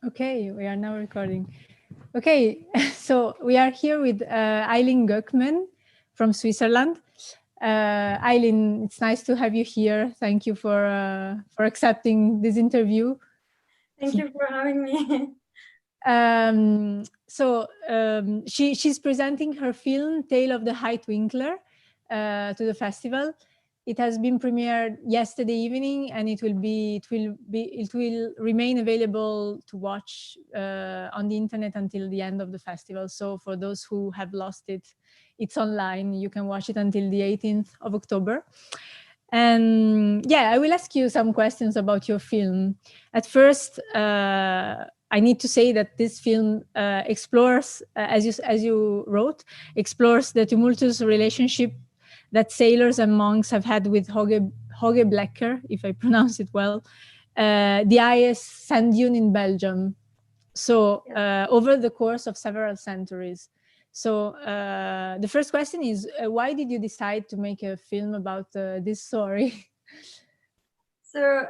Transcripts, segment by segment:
Okay, we are now recording. Okay, so we are here with Aylin Gökmen from Switzerland. Aylin, it's nice to have you here. Thank you for accepting this interview. Thank you for having me. She's presenting her film Tale of the High Twinkler to the festival. It has been premiered yesterday evening, and it will remain available to watch on the internet until the end of the festival. So for those who have lost it, it's online. You can watch it until the 18th of October. And yeah, I will ask you some questions about your film. At first, I need to say that this film explores, as you wrote, explores the tumultuous relationship that sailors and monks have had with Hoge Blekker, if I pronounce it well, the highest sand dune in Belgium. So over the course of several centuries. So the first question is, why did you decide to make a film about this story? So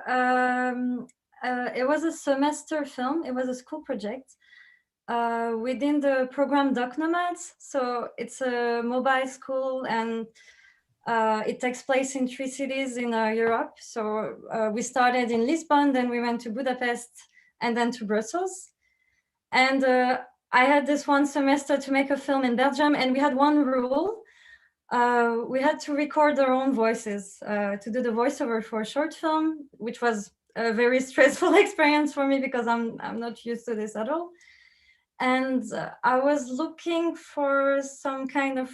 it was a semester film. It was a school project within the program DOC NOMADS. So it's a mobile school, and it takes place in 3 cities in Europe. So we started in Lisbon, then we went to Budapest, and then to Brussels. And I had this one semester to make a film in Belgium, and we had one rule. We had to record our own voices to do the voiceover for a short film, which was a very stressful experience for me because I'm not used to this at all. And I was looking for some kind of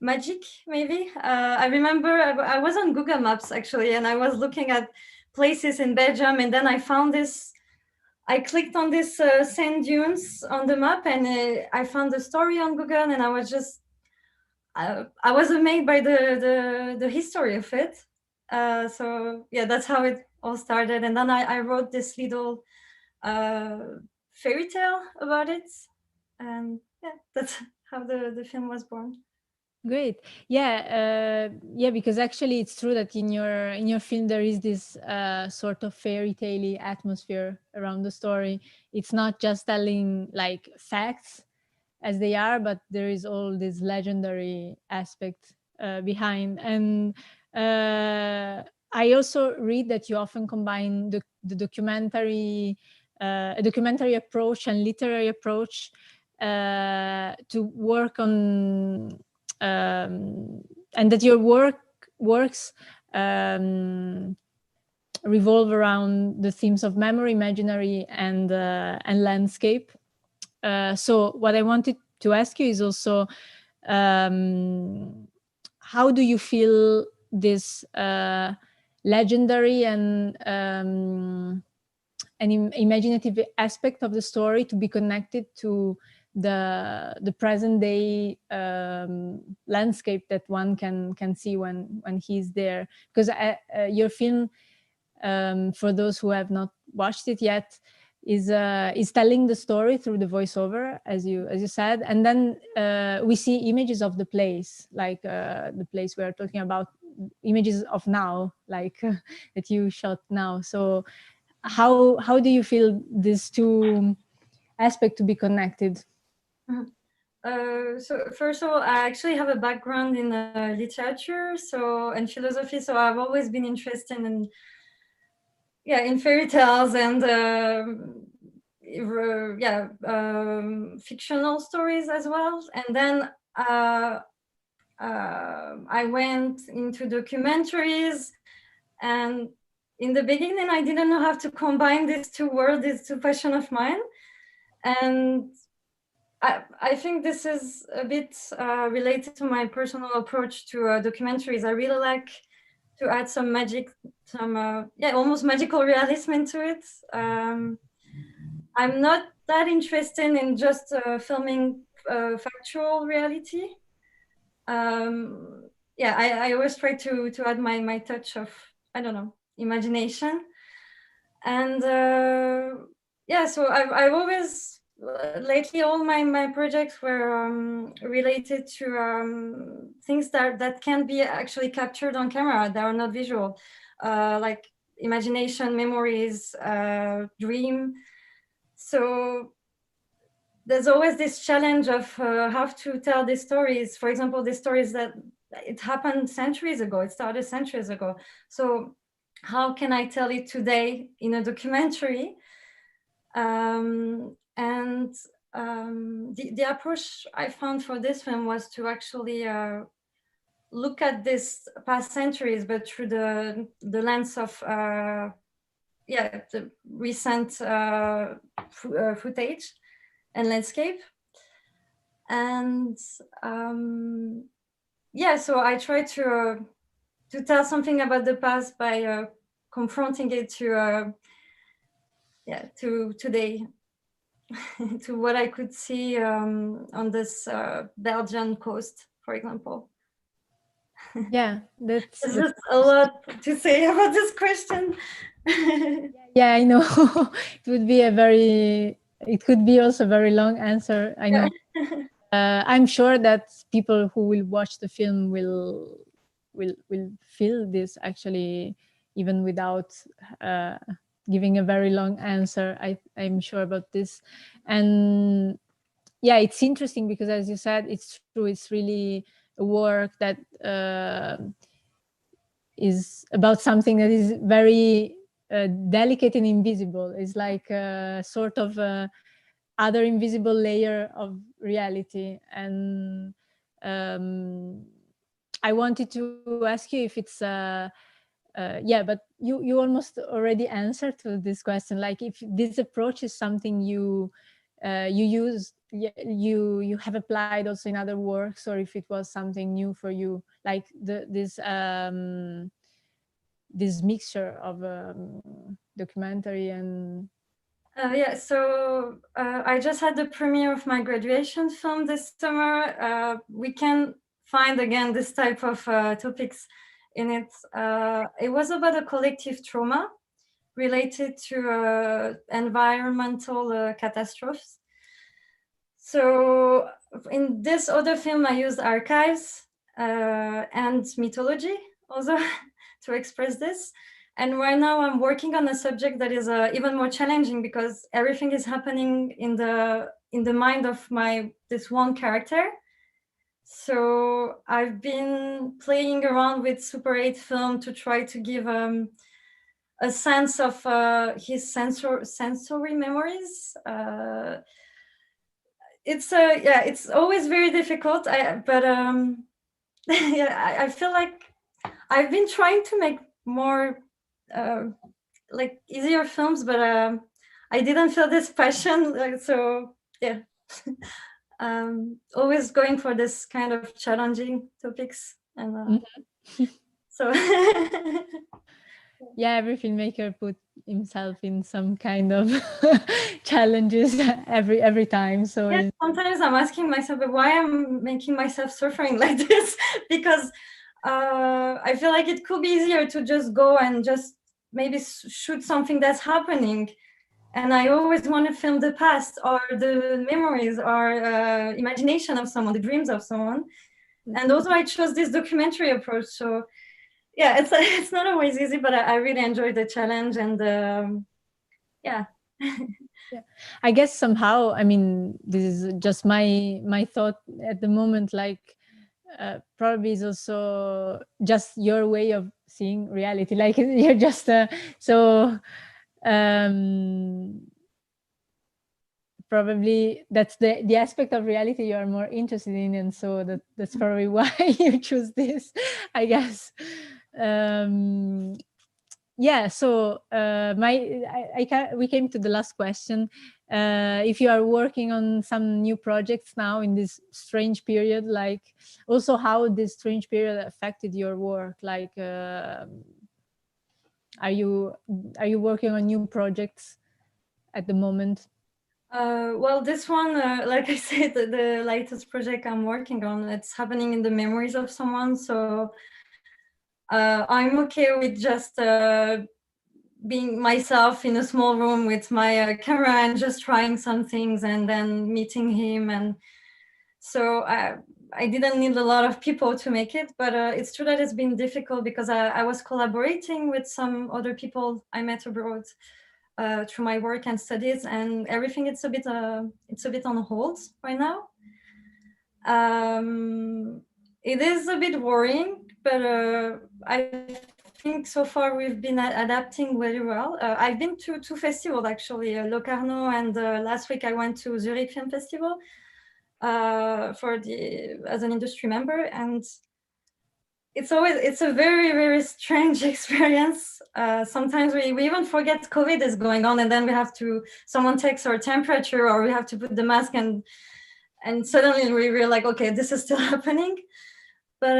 magic, maybe. I remember I was on Google Maps actually, and I was looking at places in Belgium, and then I found this. I clicked on this sand dunes on the map, and I found the story on Google, and I was just I was amazed by the history of it. So yeah, that's how it all started. And then I wrote this little fairy tale about it. And yeah, that's how the film was born. Great. Yeah, because actually it's true that in your film there is this sort of fairy tale atmosphere around the story. It's not just telling like facts as they are, but there is all this legendary aspect behind. And I also read that you often combine the documentary approach and literary approach to work on, and that your works revolve around the themes of memory, imaginary, and landscape. So what I wanted to ask you is also, how do you feel this legendary and an imaginative aspect of the story to be connected to the present day landscape that one can see when he's there? Because your film, for those who have not watched it yet, is telling the story through the voiceover, as you said, and then we see images of the place, like the place we are talking about, images of now, like that you shot now. So how do you feel these two aspects to be connected? So first of all, I actually have a background in literature, and philosophy. So I've always been interested in fairy tales and fictional stories as well. And then I went into documentaries, and in the beginning I didn't know how to combine these two worlds, these two passions of mine. And I think this is a bit related to my personal approach to documentaries. I really like to add some magic, some almost magical realism into it. I'm not that interested in just filming factual reality. I always try to add my touch of, I don't know, imagination. And so I've always, lately all my projects were related to things that can be actually captured on camera, that are not visual, like imagination, memories, dream. So there's always this challenge of how to tell these stories. For example, the stories that it happened centuries ago, it started centuries ago. So how can I tell it today in a documentary? The approach I found for this film was to actually look at this past centuries, but through the lens of the recent footage and landscape. And so I try to tell something about the past by confronting it to today, to what I could see on this Belgian coast, for example. Yeah, that's just a lot to say about this question. Yeah, I know. It could be also a very long answer. I know. I'm sure that people who will watch the film will feel this actually, even without giving a very long answer. I'm sure about this. And yeah, it's interesting because, as you said, it's true. It's really a work that is about something that is very delicate and invisible. It's like a sort of other invisible layer of reality. And I wanted to ask you if it's but you almost already answered to this question, like if this approach is something you use, you have applied also in other works, or if it was something new for you, like this mixture of documentary and so I just had the premiere of my graduation film this summer. We can find again this type of topics in it. It was about a collective trauma related to environmental catastrophes. So in this other film, I used archives and mythology also to express this. And right now I'm working on a subject that is even more challenging because everything is happening in the mind of this one character. So I've been playing around with Super 8 film to try to give a sense of his sensory memories. It's always very difficult. I feel like I've been trying to make more like easier films, but I didn't feel this passion. So yeah, always going for this kind of challenging topics, and so yeah, every filmmaker put himself in some kind of challenges every time. So yeah, sometimes I'm asking myself, but why I'm making myself suffering like this? Because I feel like it could be easier to just go and just maybe shoot something that's happening. And I always want to film the past or the memories or imagination of someone, the dreams of someone. And also I chose this documentary approach. So yeah, it's not always easy, but I really enjoyed the challenge. And yeah. Yeah. I guess somehow, I mean, this is just my thought at the moment, like probably is also just your way of seeing reality, like you're just probably that's the aspect of reality you are more interested in, and so that's probably why you choose this, I guess. Yeah, so we came to the last question. If you are working on some new projects now in this strange period, like also how this strange period affected your work, like are you working on new projects at the moment? Well, this one, like I said, the latest project I'm working on, it's happening in the memories of someone. So I'm okay with just being myself in a small room with my camera and just trying some things and then meeting him. And so I didn't need a lot of people to make it, but it's true that it's been difficult because I was collaborating with some other people I met abroad. through my work and studies, and everything it's a bit on hold right now. It is a bit worrying, but I think so far we've been adapting very well. I've been to two festivals actually, Locarno, and last week I went to Zurich Film Festival as an industry member, and it's a very, very strange experience. Sometimes we even forget COVID is going on, and then someone takes our temperature, or we have to put the mask, and suddenly we're like, okay, this is still happening. But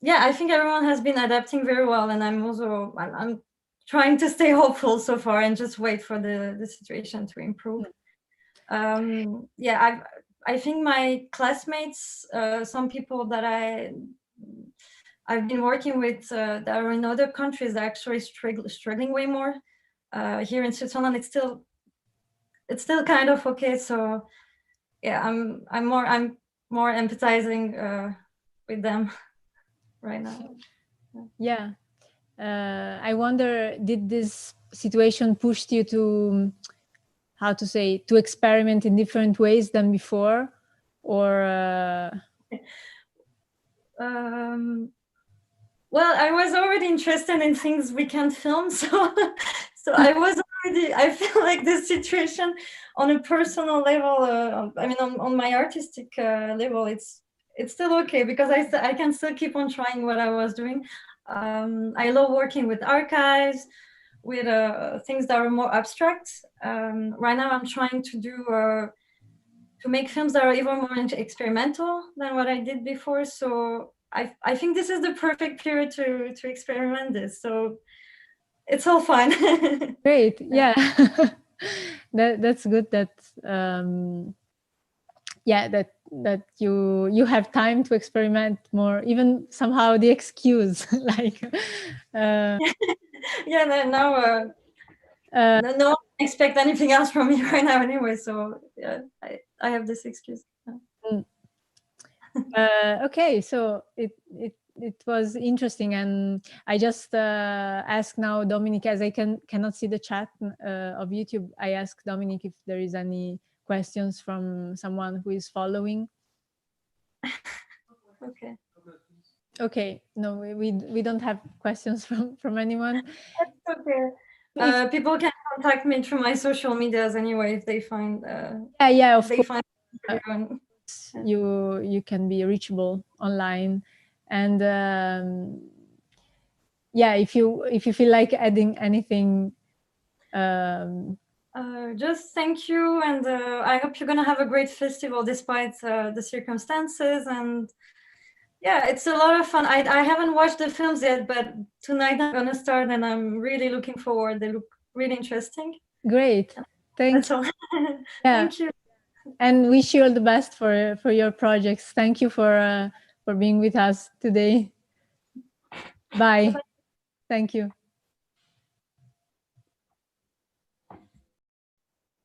yeah, I think everyone has been adapting very well, and I'm trying to stay hopeful so far and just wait for the situation to improve. Yeah, I think my classmates, some people that I've been working with that are in other countries, are actually struggling way more. Here in Switzerland, it's still kind of okay. So yeah, I'm more empathizing with them right now. Yeah. I wonder, did this situation push you to, how to say, to experiment in different ways than before, or? Well, I was already interested in things we can't film, so I feel like this situation on a personal level, I mean, on my artistic level, it's still okay, because I can still keep on trying what I was doing. I love working with archives, with things that are more abstract. Right now I'm trying to make films that are even more experimental than what I did before. So I think this is the perfect period to experiment this. So it's all fine. Great. Yeah. That's good that yeah, that you have time to experiment more, even somehow the excuse like yeah, no one expect anything else from me right now anyway, so yeah, I have this excuse. Okay, so it was interesting, and I just ask now Dominic, as I cannot see the chat of YouTube. I ask Dominic if there is any questions from someone who is following. Okay. Okay, no, we don't have questions from anyone. That's okay. People can contact me through my social medias anyway if they find yeah, of course. You can be reachable online, and yeah, if you feel like adding anything. Just thank you, and I hope you're gonna have a great festival despite the circumstances. And yeah, it's a lot of fun. I haven't watched the films yet, but tonight I'm gonna start, and I'm really looking forward. They look really interesting. Great, thank you. Yeah. Thank you, and wish you all the best for your projects. Thank you for being with us today. Bye. Thank you.